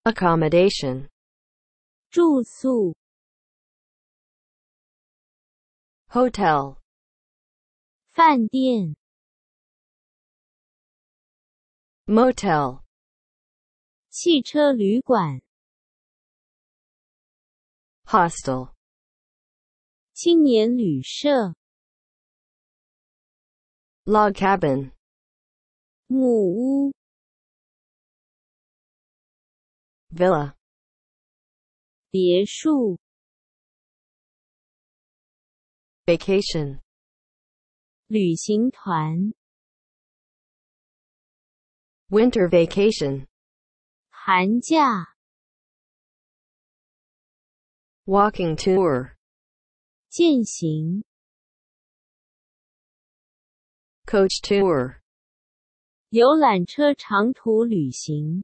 accommodation, 住宿 hotel, 饭店 motel, 汽车旅馆 hostel, 青年旅舍 log cabin, 木屋 villa, 别墅 vacation, 旅行团 winter vacation, 寒假 walking tour, 健行 coach tour, 游览车长途旅行